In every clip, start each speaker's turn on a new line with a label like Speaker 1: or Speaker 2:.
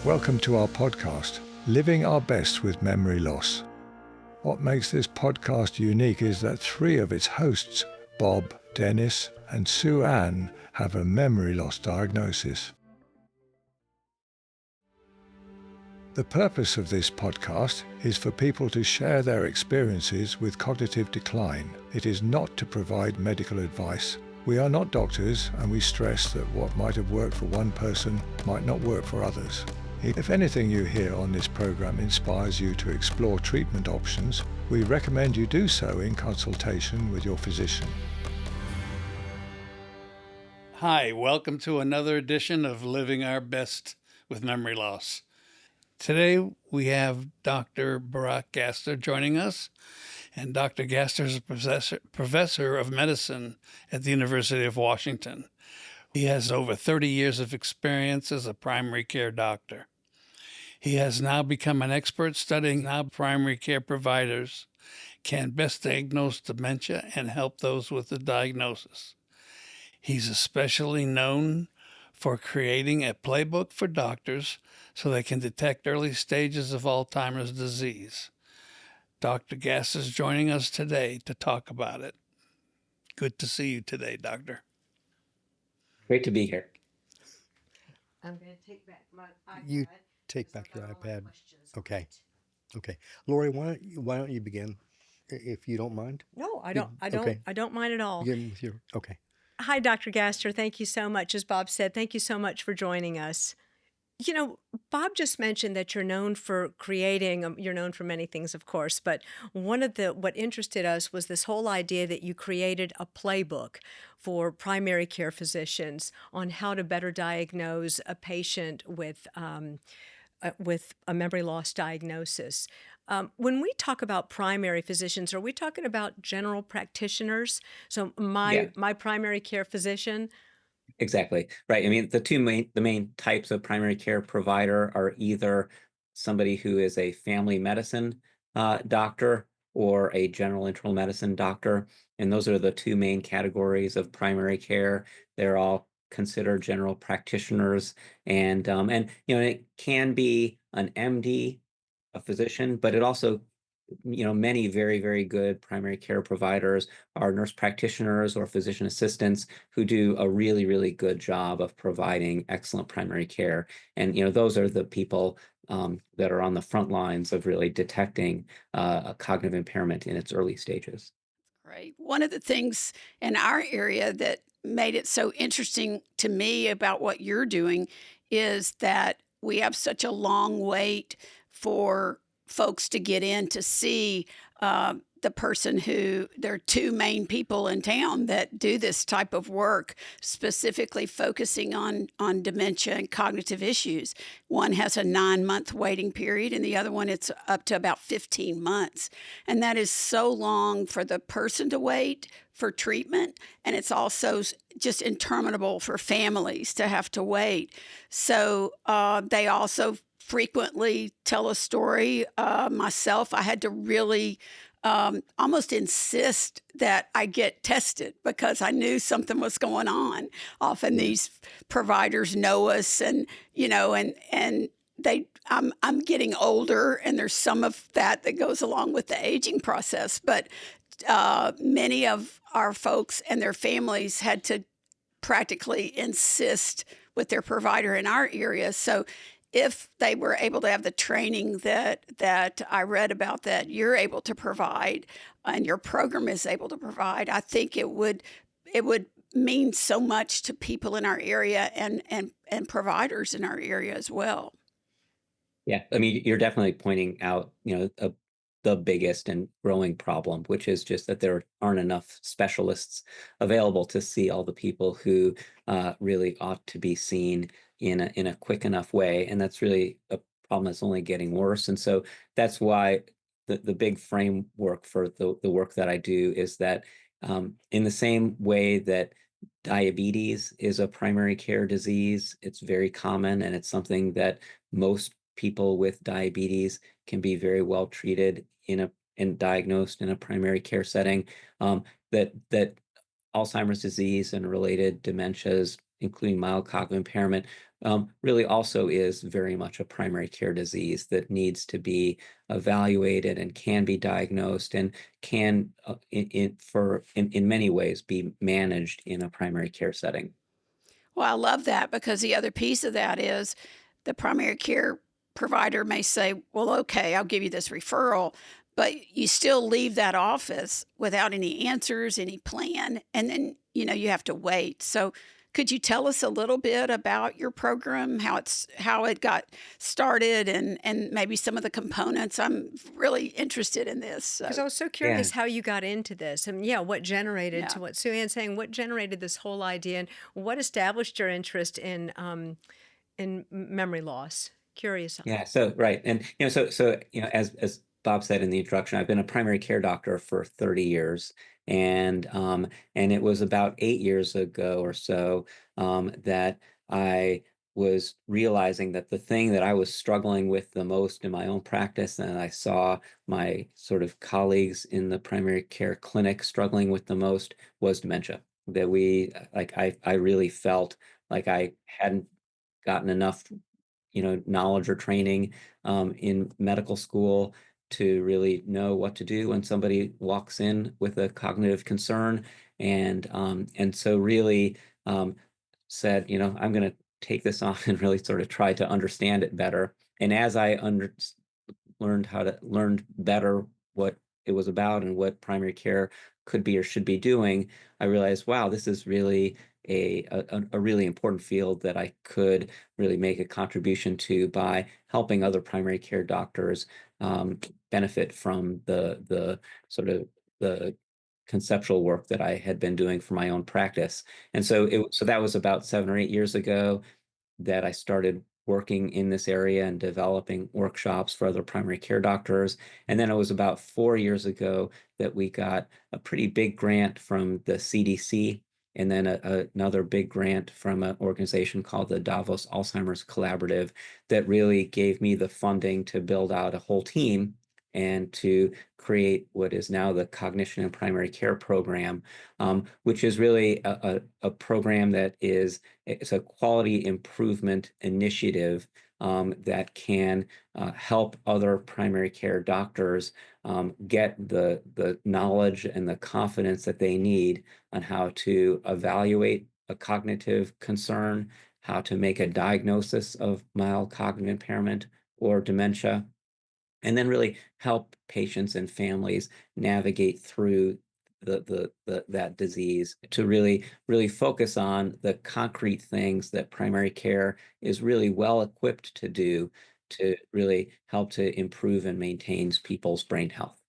Speaker 1: Welcome to our podcast, Living Our Best with Memory Loss. What makes this podcast unique is that three of its hosts, Bob, Dennis, and Sue Ann, have a memory loss diagnosis. The purpose of this podcast is for people to share their experiences with cognitive decline. It is not to provide medical advice. We are not doctors, and we stress that what might have worked for one person might not work for others. If anything you hear on this program inspires you to explore treatment options, we recommend you do so in consultation with your physician.
Speaker 2: Hi, welcome to another edition of Living Our Best with Memory Loss. Today we have Dr. Barak Gaster joining us, and Dr. Gaster is a professor of medicine at the University of Washington. He has over 30 years of experience as a primary care doctor. He has now become an expert studying how primary care providers can best diagnose dementia and help those with the diagnosis. He's especially known for creating a playbook for doctors so they can detect early stages of Alzheimer's disease. Dr. Gass is joining us today to talk about it. Good to see you today, Doctor.
Speaker 3: Great to be here.
Speaker 4: I'm going to take back my iPad.
Speaker 5: You take back your iPad. Okay. Okay. Lori, why don't you begin, if you don't mind?
Speaker 4: No, I
Speaker 5: Okay.
Speaker 4: don't mind at all.
Speaker 5: Begin with your. Okay.
Speaker 4: Hi, Dr. Gaster. Thank you so much. As Bob said, thank you so much for joining us. You know, Bob just mentioned that you're known for creating, you're known for many things, of course, but what interested us was this whole idea that you created a playbook for primary care physicians on how to better diagnose a patient with a memory loss diagnosis. When we talk about primary physicians, are we talking about general practitioners? So
Speaker 3: Yeah,
Speaker 4: my primary care physician.
Speaker 3: exactly. Right. I mean, the main types of primary care provider are either somebody who is a family medicine doctor or a general internal medicine doctor. And those are the two main categories of primary care. They're all considered general practitioners. And it can be an MD, a physician, but it also many very, very good primary care providers are nurse practitioners or physician assistants who do a really, really good job of providing excellent primary care. And, those are the people that are on the front lines of really detecting a cognitive impairment in its early stages.
Speaker 6: Right. One of the things in our area that made it so interesting to me about what you're doing is that we have such a long wait for folks to get in to see the person who there are two main people in town that do this type of work, specifically focusing on dementia and cognitive issues. One has a 9-month waiting period, and the other one it's up to about 15 months. And that is so long for the person to wait for treatment, and it's also just interminable for families to have to wait. So they also frequently tell a story. Myself, I had to really almost insist that I get tested because I knew something was going on. Often these providers know us, and I'm getting older, and there's some of that goes along with the aging process. But many of our folks and their families had to practically insist with their provider in our area. So if they were able to have the training that I read about that you're able to provide and your program is able to provide, I think it would mean so much to people in our area and providers in our area as well.
Speaker 3: Yeah, I mean, you're definitely pointing out, the biggest and growing problem, which is just that there aren't enough specialists available to see all the people who really ought to be seen in a quick enough way, and that's really a problem that's only getting worse. And so that's why the big framework for the work that I do is that in the same way that diabetes is a primary care disease, it's very common, and it's something that most people with diabetes can be very well treated and diagnosed in a primary care setting. That Alzheimer's disease and related dementias, including mild cognitive impairment, really also is very much a primary care disease that needs to be evaluated and can be diagnosed and can, in many ways, be managed in a primary care setting.
Speaker 6: Well, I love that because the other piece of that is the primary care provider may say, well, okay, I'll give you this referral, but you still leave that office without any answers, any plan, and then, you have to wait. So, could you tell us a little bit about your program, how it got started and maybe some of the components? I'm really interested in this.
Speaker 4: Because
Speaker 6: So,
Speaker 4: I was so
Speaker 3: Yeah.
Speaker 4: curious how you got into this. And yeah, what generated,
Speaker 6: yeah.
Speaker 4: to what Sue Ann's saying, what generated this whole idea and what established your interest in memory loss? Curious on
Speaker 3: Yeah,
Speaker 4: that.
Speaker 3: so right. And as Bob said in the introduction, I've been a primary care doctor for 30 years. And it was about 8 years ago or so that I was realizing that the thing that I was struggling with the most in my own practice, and I saw my sort of colleagues in the primary care clinic struggling with the most, was dementia. That I really felt like I hadn't gotten enough knowledge or training in medical school to really know what to do when somebody walks in with a cognitive concern. And so really um, said, I'm going to take this on and really sort of try to understand it better. And as I learned better what it was about and what primary care could be or should be doing, I realized, wow, this is really a really important field that I could really make a contribution to by helping other primary care doctors benefit from the sort of the conceptual work that I had been doing for my own practice. And so that was about 7 or 8 years ago that I started working in this area and developing workshops for other primary care doctors. And then it was about 4 years ago that we got a pretty big grant from the CDC, and then another big grant from an organization called the Davos Alzheimer's Collaborative that really gave me the funding to build out a whole team and to create what is now the Cognition and Primary Care Program, which is really a program that it's a quality improvement initiative that can help other primary care doctors get the knowledge and the confidence that they need on how to evaluate a cognitive concern, how to make a diagnosis of mild cognitive impairment or dementia, and then really help patients and families navigate through that disease to really focus on the concrete things that primary care is really well equipped to do to really help to improve and maintain people's brain health.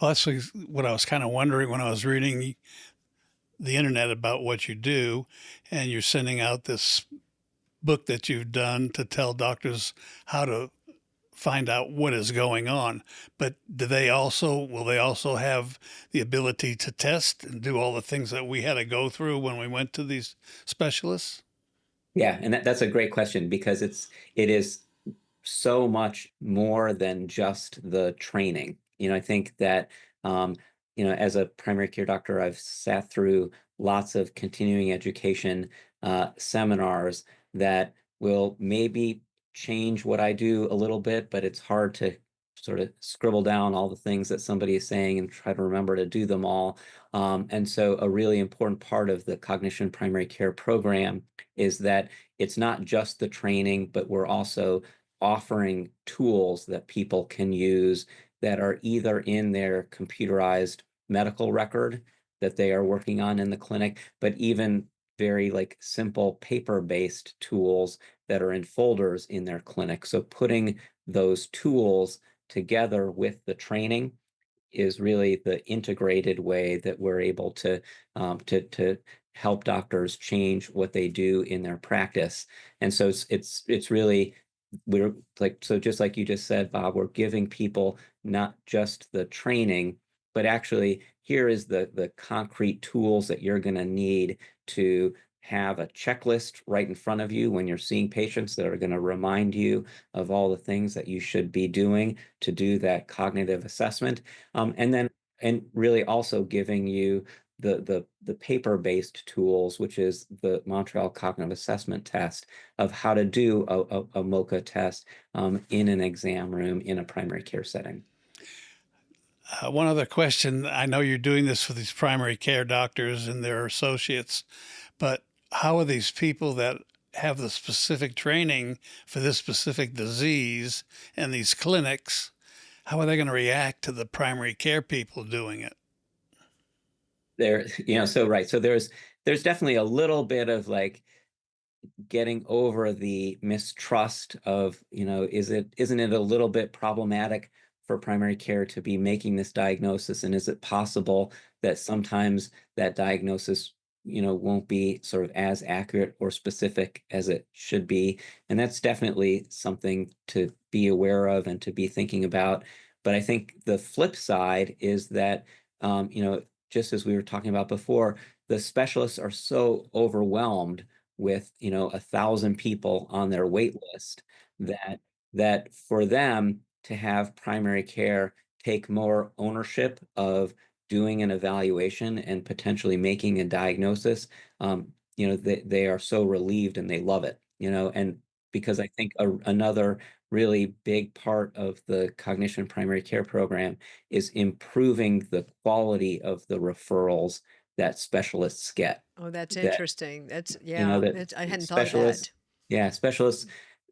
Speaker 2: Well, that's what I was kind of wondering when I was reading the internet about what you do, and you're sending out this book that you've done to tell doctors how to find out what is going on. But will they also have the ability to test and do all the things that we had to go through when we went to these specialists?
Speaker 3: Yeah, and that's a great question because it is so much more than just the training. I think that as a primary care doctor, I've sat through lots of continuing education seminars that will maybe change what I do a little bit, but it's hard to sort of scribble down all the things that somebody is saying and try to remember to do them all. And so a really important part of the Cognition Primary Care Program is that it's not just the training, but we're also offering tools that people can use that are either in their computerized medical record that they are working on in the clinic, but even very like simple paper-based tools that are in folders in their clinic. So putting those tools together with the training is really the integrated way that we're able to help doctors change what they do in their practice. And so it's really we're like so just like you just said, Bob, we're giving people not just the training, but actually here is the concrete tools that you're going to need to have a checklist right in front of you when you're seeing patients that are going to remind you of all the things that you should be doing to do that cognitive assessment. And really also giving you the paper-based tools, which is the Montreal Cognitive Assessment Test, of how to do a MoCA test in an exam room in a primary care setting.
Speaker 2: One other question. I know you're doing this for these primary care doctors and their associates, but how are these people that have the specific training for this specific disease and these clinics, how are they going to react to the primary care people doing it?
Speaker 3: So right. So there's definitely a little bit of like getting over the mistrust of, isn't it a little bit problematic for primary care to be making this diagnosis? And is it possible that sometimes that diagnosis, won't be sort of as accurate or specific as it should be? And that's definitely something to be aware of and to be thinking about. But I think the flip side is that, just as we were talking about before, the specialists are so overwhelmed with 1,000 people on their wait list that for them to have primary care take more ownership of doing an evaluation and potentially making a diagnosis, they are so relieved and they love it, and because I think another really big part of the cognition primary care program is improving the quality of the referrals that specialists get.
Speaker 4: Oh, that's
Speaker 3: That
Speaker 4: interesting. That's,
Speaker 3: that
Speaker 4: I hadn't thought of
Speaker 3: specialists,
Speaker 4: that.
Speaker 3: yeah, specialists.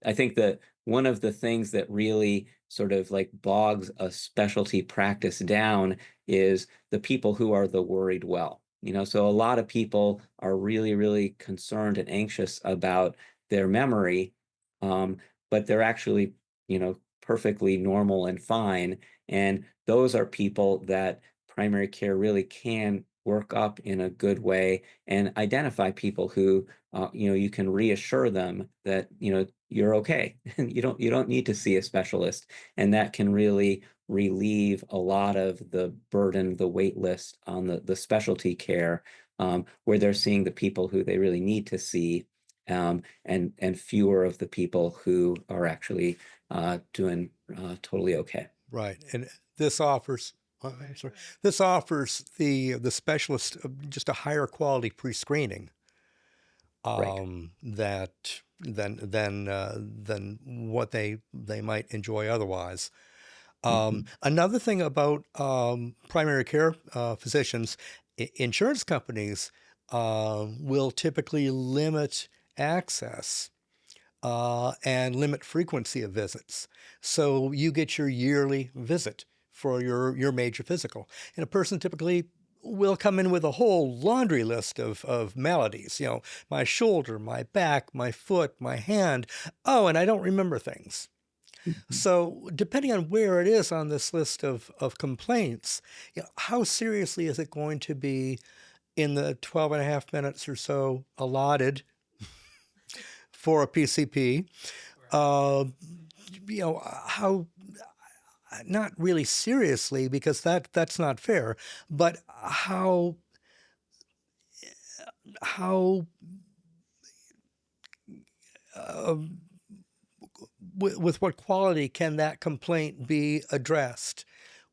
Speaker 3: I think that one of the things that really sort of like bogs a specialty practice down is the people who are the worried well. So a lot of people are really, really concerned and anxious about their memory, but they're actually, perfectly normal and fine. And those are people that primary care really can work up in a good way and identify people who you can reassure them that you're okay. You don't need to see a specialist, and that can really relieve a lot of the burden, the wait list on the specialty care, where they're seeing the people who they really need to see, and fewer of the people who are actually doing totally okay.
Speaker 5: Right. And this offers, I'm sorry, this offers the specialist just a higher quality pre-screening
Speaker 3: Right.
Speaker 5: that than what they might enjoy otherwise. Another thing about primary care physicians, insurance companies will typically limit access and limit frequency of visits. So you get your yearly visit for your major physical. And a person typically will come in with a whole laundry list of maladies, my shoulder, my back, my foot, my hand. Oh, and I don't remember things. So depending on where it is on this list of complaints, how seriously is it going to be in the 12 and a half minutes or so allotted for a PCP? How, not really seriously, because that's not fair, but how uh, with what quality can that complaint be addressed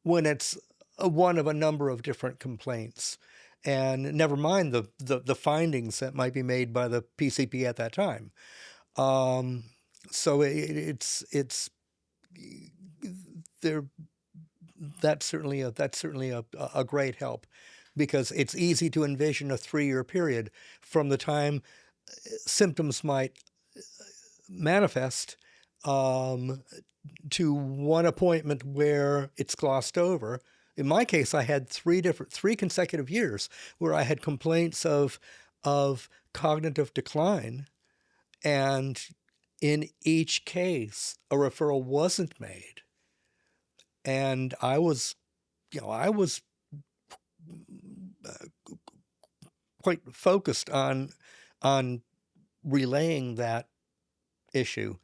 Speaker 5: when it's one of a number of different complaints? And never mind the findings that might be made by the PCP at that time. So it's there. That's certainly a great help, because it's easy to envision a 3-year period from the time symptoms might manifest to one appointment where it's glossed over. In my case, I had three consecutive years where I had complaints of cognitive decline, and in each case, a referral wasn't made. And I was quite focused on relaying that issue.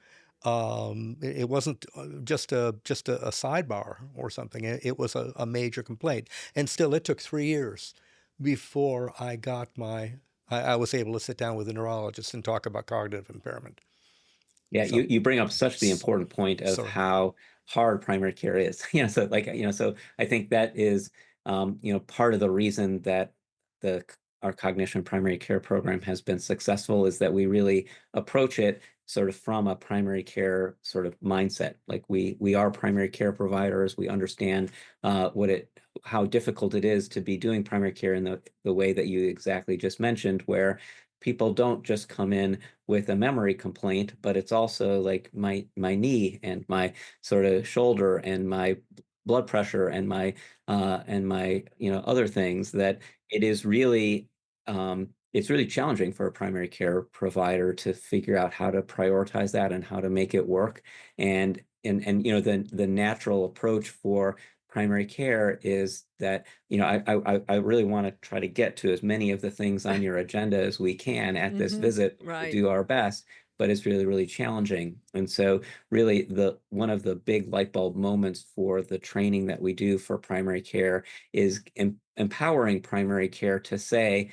Speaker 5: It wasn't just a sidebar or something. It was a major complaint, and still, it took 3 years before I was able to sit down with a neurologist and talk about cognitive impairment.
Speaker 3: Yeah,
Speaker 5: So,
Speaker 3: you bring up such the important point of
Speaker 5: sorry.
Speaker 3: how hard primary care is. So I think that is, part of the reason that our cognition primary care program has been successful is that we really approach it sort of from a primary care sort of mindset. Like we are primary care providers. We understand how difficult it is to be doing primary care in the way that you exactly just mentioned, where people don't just come in with a memory complaint, but it's also like my knee and my sort of shoulder and my blood pressure and my other things, that it is really it's really challenging for a primary care provider to figure out how to prioritize that and how to make it work. And the natural approach for primary care is that I really want to try to get to as many of the things on your agenda as we can at this visit. We'll
Speaker 4: Right.
Speaker 3: do our best, but it's really, really challenging. And so really one of the big light bulb moments for the training that we do for primary care is empowering primary care to say,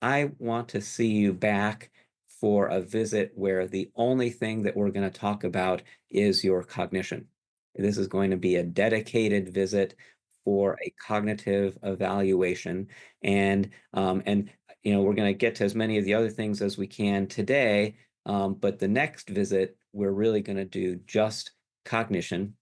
Speaker 3: I want to see you back for a visit where the only thing that we're going to talk about is your cognition. This is going to be a dedicated visit for a cognitive evaluation. And we're going to get to as many of the other things as we can today. But the next visit, we're really going to do just cognition.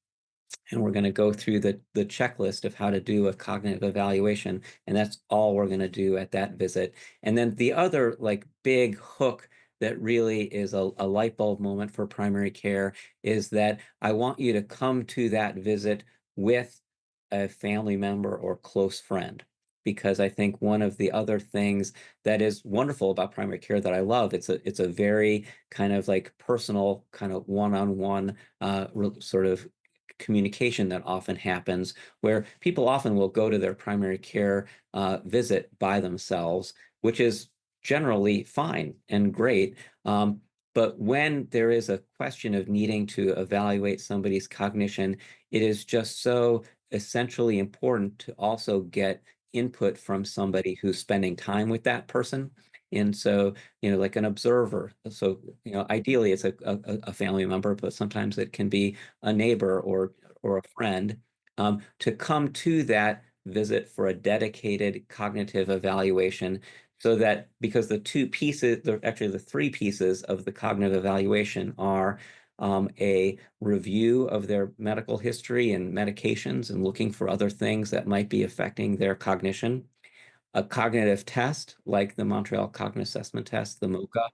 Speaker 3: And we're going to go through the checklist of how to do a cognitive evaluation. And that's all we're going to do at that visit. And then the other like big hook that really is a light bulb moment for primary care is that I want you to come to that visit with a family member or close friend. Because I think one of the other things that is wonderful about primary care that I love, it's a very kind of like personal, kind of one-on-one sort of communication that often happens, where people often will go to their primary care visit by themselves, which is generally fine and great. But when there is a question of needing to evaluate somebody's cognition, it is just so essentially important to also get input from somebody who's spending time with that person. And so, like an observer. So, ideally it's a family member, but sometimes it can be a neighbor or a friend, to come to that visit for a dedicated cognitive evaluation, so that because the three pieces of the cognitive evaluation are a review of their medical history and medications and looking for other things that might be affecting their cognition, a cognitive test like the Montreal Cognitive Assessment Test, the MOCA,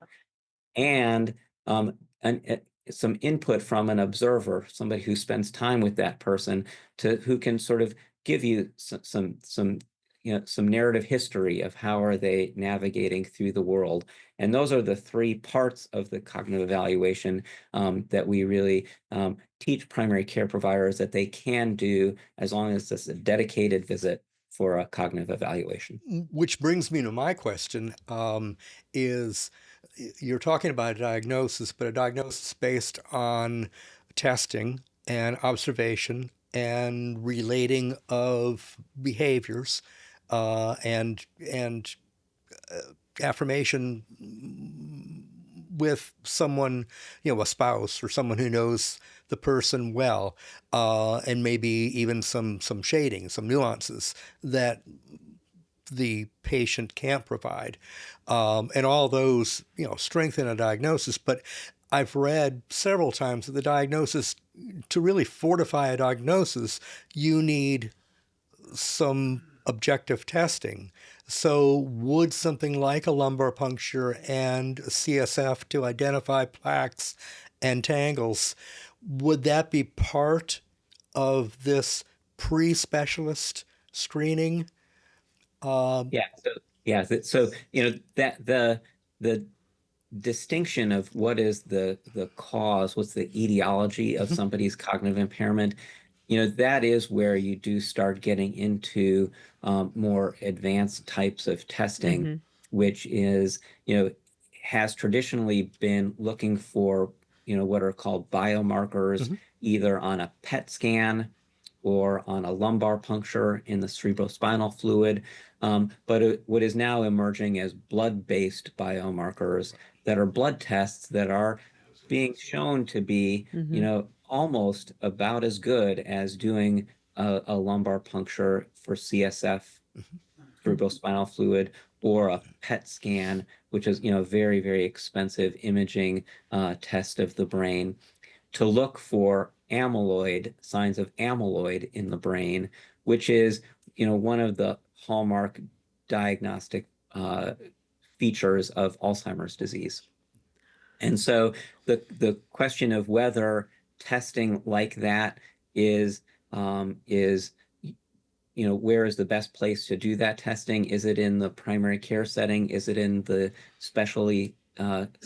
Speaker 3: and some input from an observer, somebody who spends time with that person, who can sort of give you some narrative history of how are they navigating through the world. And those are the three parts of the cognitive evaluation that we really teach primary care providers that they can do as long as it's a dedicated visit for a cognitive evaluation.
Speaker 5: Which brings me to my question, is you're talking about a diagnosis, but a diagnosis based on testing and observation and relating of behaviors, and affirmation with someone, a spouse or someone who knows the person well, and maybe even some shading, some nuances that the patient can't provide, and all those strengthen a diagnosis. But I've read several times that the diagnosis, to really fortify a diagnosis, you need some objective testing. So would something like a lumbar puncture and CSF to identify plaques and tangles, would that be part of this pre-specialist screening?
Speaker 3: Yeah. So that the distinction of what is the cause, what's the etiology of somebody's cognitive impairment, that is where you do start getting into more advanced types of testing, which is, has traditionally been looking for, what are called biomarkers, either on a PET scan or on a lumbar puncture in the cerebrospinal fluid. But what is now emerging as blood-based biomarkers that are blood tests that are being shown to be, almost about as good as doing a lumbar puncture for CSF, cerebrospinal fluid, or a PET scan, which is, very, very expensive imaging test of the brain, to look for amyloid, signs of amyloid in the brain, which is, one of the hallmark diagnostic features of Alzheimer's disease. And so the question of whether testing like that is where is the best place to do that testing? Is it in the primary care setting? Is it in the specialty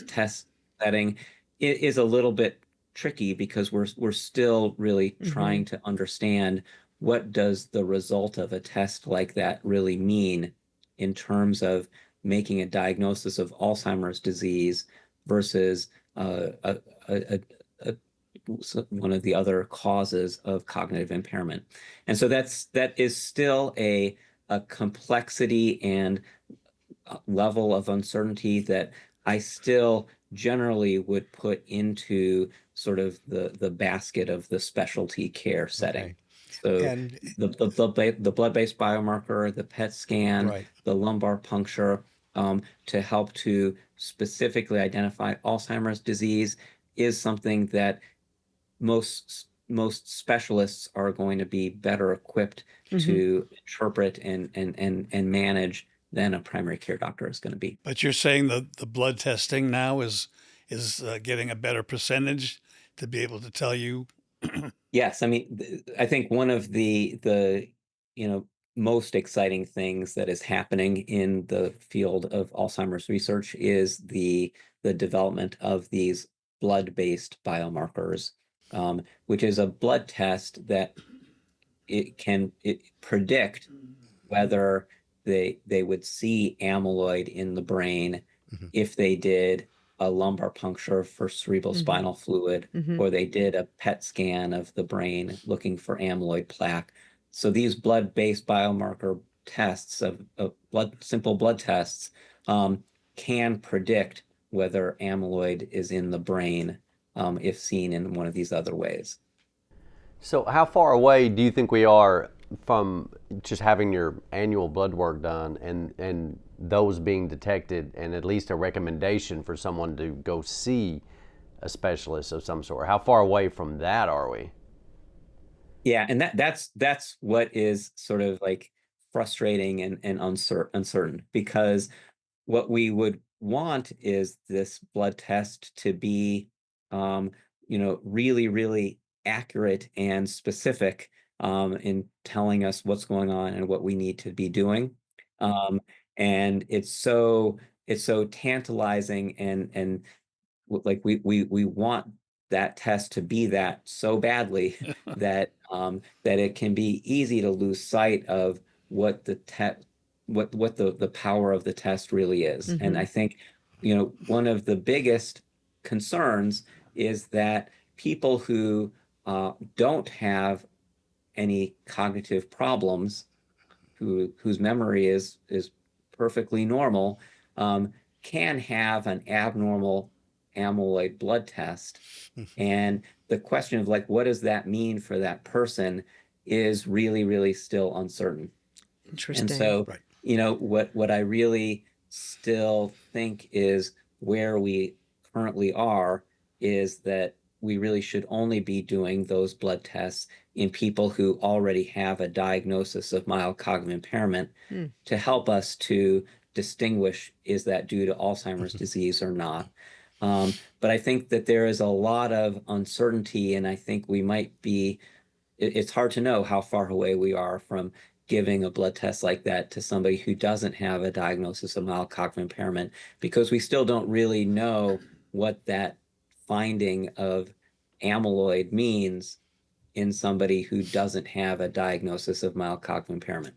Speaker 3: test setting? It is a little bit tricky because we're still really trying to understand what does the result of a test like that really mean in terms of making a diagnosis of Alzheimer's disease versus a, a, a, one of the other causes of cognitive impairment. And so that is still a complexity and level of uncertainty that I still generally would put into sort of the basket of the specialty care setting.
Speaker 5: Okay.
Speaker 3: So
Speaker 5: And
Speaker 3: the blood-based biomarker, the PET scan,
Speaker 5: right.
Speaker 3: the lumbar puncture, to help to specifically identify Alzheimer's disease is something that most specialists are going to be better equipped to interpret and manage than a primary care doctor is going to be.
Speaker 2: But you're saying the blood testing now is getting a better percentage to be able to tell you.
Speaker 3: Yes, I mean, I think one of the most exciting things that is happening in the field of Alzheimer's research is the development of these blood-based biomarkers, which is a blood test that it predict whether they would see amyloid in the brain if they did a lumbar puncture for cerebral spinal fluid, or they did a PET scan of the brain looking for amyloid plaque. So these blood-based biomarker tests of simple blood tests can predict whether amyloid is in the brain if seen in one of these other ways.
Speaker 7: So how far away do you think we are from just having your annual blood work done and those being detected and at least a recommendation for someone to go see a specialist of some sort? How far away from that are we?
Speaker 3: Yeah, and that's what is sort of like frustrating and uncertain, because what we would want is this blood test to be really, really accurate and specific in telling us what's going on and what we need to be doing. And it's so tantalizing and like we want that test to be that so badly that that it can be easy to lose sight of what the what the power of the test really is. And I think one of the biggest concerns is that people who don't have any cognitive problems, whose memory is perfectly normal, can have an abnormal amyloid blood test. And the question of like, what does that mean for that person is really, really still uncertain.
Speaker 4: Interesting.
Speaker 3: And so,
Speaker 5: Right.
Speaker 3: what I really still think is where we currently are is that we really should only be doing those blood tests in people who already have a diagnosis of mild cognitive impairment to help us to distinguish, is that due to Alzheimer's disease or not. But I think that there is a lot of uncertainty, and I think we might be, it's hard to know how far away we are from giving a blood test like that to somebody who doesn't have a diagnosis of mild cognitive impairment, because we still don't really know what that finding of amyloid means in somebody who doesn't have a diagnosis of mild cognitive impairment.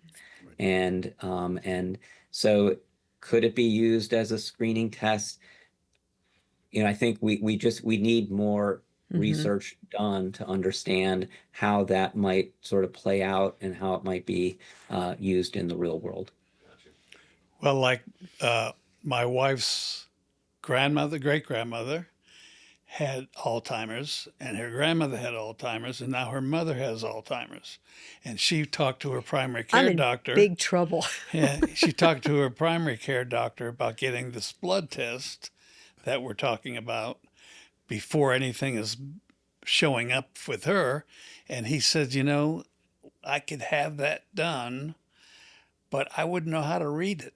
Speaker 3: And so could it be used as a screening test? I think we need more research done to understand how that might sort of play out and how it might be used in the real world.
Speaker 2: Well, like my wife's grandmother, great grandmother, had Alzheimer's, and her grandmother had Alzheimer's, and now her mother has Alzheimer's. And she talked to her primary
Speaker 4: I'm
Speaker 2: care
Speaker 4: in
Speaker 2: doctor.
Speaker 4: big trouble.
Speaker 2: Yeah, she talked to her primary care doctor about getting this blood test that we're talking about before anything is showing up with her. And he said, I could have that done, but I wouldn't know how to read it.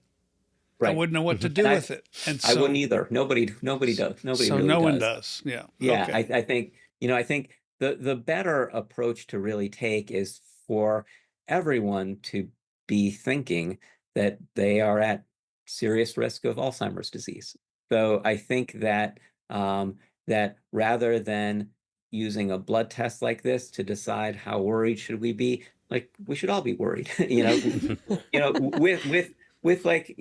Speaker 2: I
Speaker 3: Right.
Speaker 2: wouldn't know what to
Speaker 3: And
Speaker 2: do with it. And
Speaker 3: I wouldn't
Speaker 2: so,
Speaker 3: either. Nobody does. Nobody
Speaker 2: so
Speaker 3: really
Speaker 2: no one
Speaker 3: does.
Speaker 2: does. Yeah.
Speaker 3: Yeah,
Speaker 2: Okay.
Speaker 3: I think, I think the better approach to really take is for everyone to be thinking that they are at serious risk of Alzheimer's disease. So I think that that rather than using a blood test like this to decide how worried should we be, like we should all be worried, with like,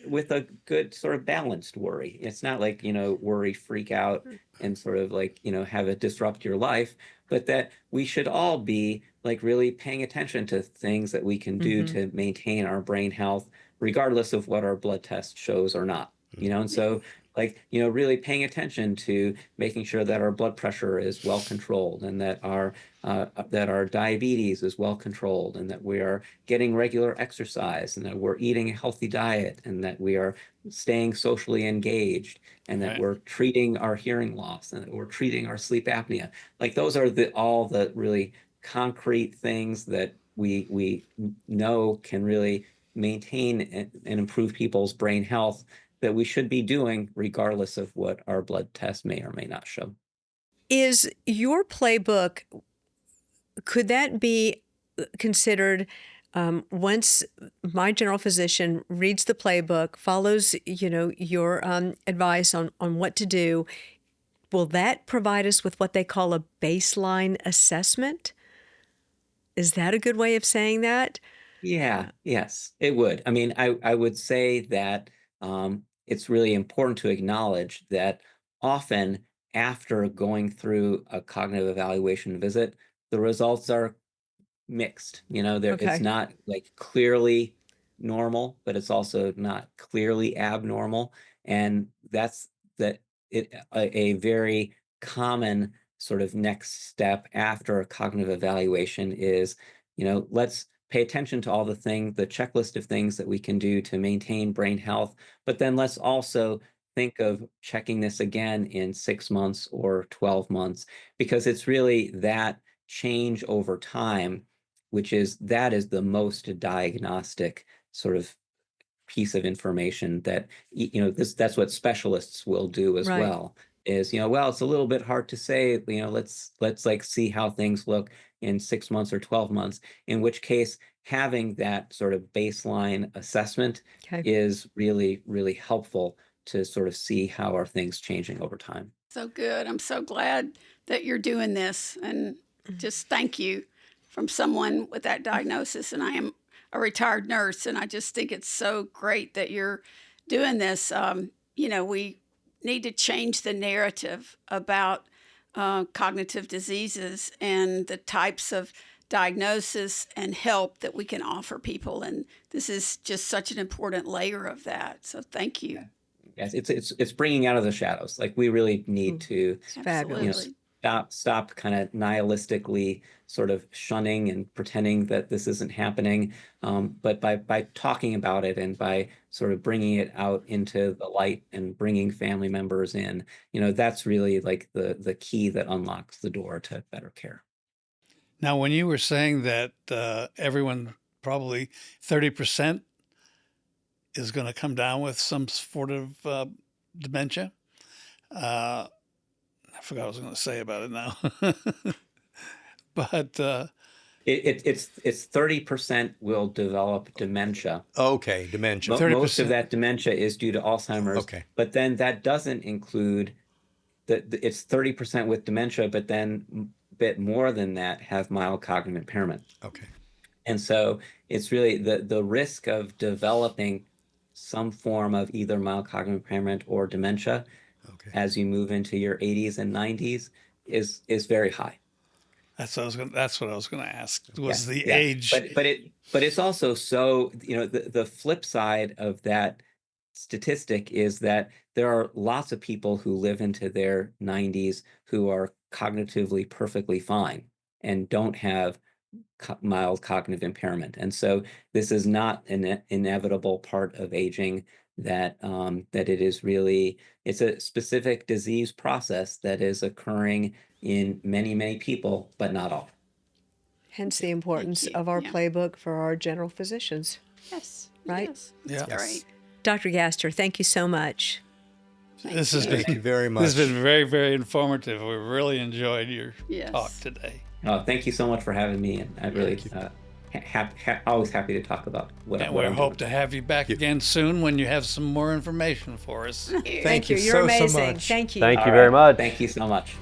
Speaker 3: with a good sort of balanced worry. It's not like, worry, freak out, and sort of like, have it disrupt your life, but that we should all be like really paying attention to things that we can do to maintain our brain health, regardless of what our blood test shows or not. And so like, really paying attention to making sure that our blood pressure is well controlled, and that our diabetes is well controlled, and that we are getting regular exercise, and that we're eating a healthy diet, and that we are staying socially engaged, and that
Speaker 2: Right.
Speaker 3: we're treating our hearing loss, and that we're treating our sleep apnea. Like those are all the really concrete things that we know can really maintain and improve people's brain health, that we should be doing regardless of what our blood test may or may not show.
Speaker 4: Is your playbook, could that be considered once my general physician reads the playbook, follows, your advice on what to do, will that provide us with what they call a baseline assessment? Is that a good way of saying that?
Speaker 3: Yeah, yes, it would. I mean, I would say that it's really important to acknowledge that often after going through a cognitive evaluation visit, the results are mixed. It's
Speaker 4: Okay.
Speaker 3: not like clearly normal, but it's also not clearly abnormal. And that's that a very common sort of next step after a cognitive evaluation is, let's pay attention to all the checklist of things that we can do to maintain brain health, but then let's also think of checking this again in 6 months or 12 months, because it's really that change over time, that is the most diagnostic sort of piece of information that, that's what specialists will do as
Speaker 4: Right.
Speaker 3: well. Is, well, it's a little bit hard to say, let's like see how things look in 6 months or 12 months, in which case having that sort of baseline assessment
Speaker 4: Okay.
Speaker 3: is really, really helpful to sort of see how are things changing over time.
Speaker 6: So good. I'm so glad that you're doing this. And just thank you from someone with that diagnosis. And I am a retired nurse, and I just think it's so great that you're doing this. We need to change the narrative about cognitive diseases and the types of diagnosis and help that we can offer people. And this is just such an important layer of that. So thank you.
Speaker 3: Yes, it's bringing out of the shadows. Like we really need to
Speaker 4: Fabulous.
Speaker 3: stop kind of nihilistically sort of shunning and pretending that this isn't happening. But by talking about it, and by sort of bringing it out into the light and bringing family members in, that's really like the key that unlocks the door to better care.
Speaker 2: Now, when you were saying that everyone, probably 30%, is going to come down with some sort of dementia, I forgot what I was going to say about it now. But
Speaker 3: It's 30% will develop dementia.
Speaker 5: Okay, dementia.
Speaker 3: Most of
Speaker 2: 30%.
Speaker 3: that dementia is due to Alzheimer's.
Speaker 5: Okay.
Speaker 3: But then that doesn't include it's 30% with dementia, but then a bit more than that have mild cognitive impairment.
Speaker 5: Okay.
Speaker 3: And so it's really the risk of developing some form of either mild cognitive impairment or dementia
Speaker 5: Okay.
Speaker 3: as you move into your 80s and 90s is very high.
Speaker 2: That's what I was going to ask. Was
Speaker 3: Yeah,
Speaker 2: the
Speaker 3: yeah.
Speaker 2: age?
Speaker 3: But it's also so, the flip side of that statistic is that there are lots of people who live into their 90s who are cognitively perfectly fine and don't have mild cognitive impairment. And so this is not an inevitable part of aging, that that it is really, it's a specific disease process that is occurring in many, many people, but not all.
Speaker 4: Hence the importance
Speaker 6: you.
Speaker 4: of our
Speaker 6: Yeah.
Speaker 4: playbook for our general physicians.
Speaker 6: Yes.
Speaker 4: Right?
Speaker 6: Yes.
Speaker 2: Yeah.
Speaker 6: That's great.
Speaker 4: Dr. Gaster, thank you so much.
Speaker 2: This has
Speaker 5: Thank you very much.
Speaker 2: This has been very, very informative. We really enjoyed your
Speaker 6: Yes.
Speaker 2: talk today.
Speaker 3: Thank you so much for having me, and I really always happy to talk about what
Speaker 2: And
Speaker 3: what
Speaker 2: we
Speaker 3: I'm
Speaker 2: hope
Speaker 3: doing.
Speaker 2: to have you back again soon when you have some more information for us.
Speaker 5: Thank you
Speaker 4: You're
Speaker 5: so
Speaker 4: amazing.
Speaker 5: much.
Speaker 4: Thank you.
Speaker 7: Thank you
Speaker 3: All
Speaker 7: very
Speaker 3: right.
Speaker 7: much.
Speaker 3: Thank you so much.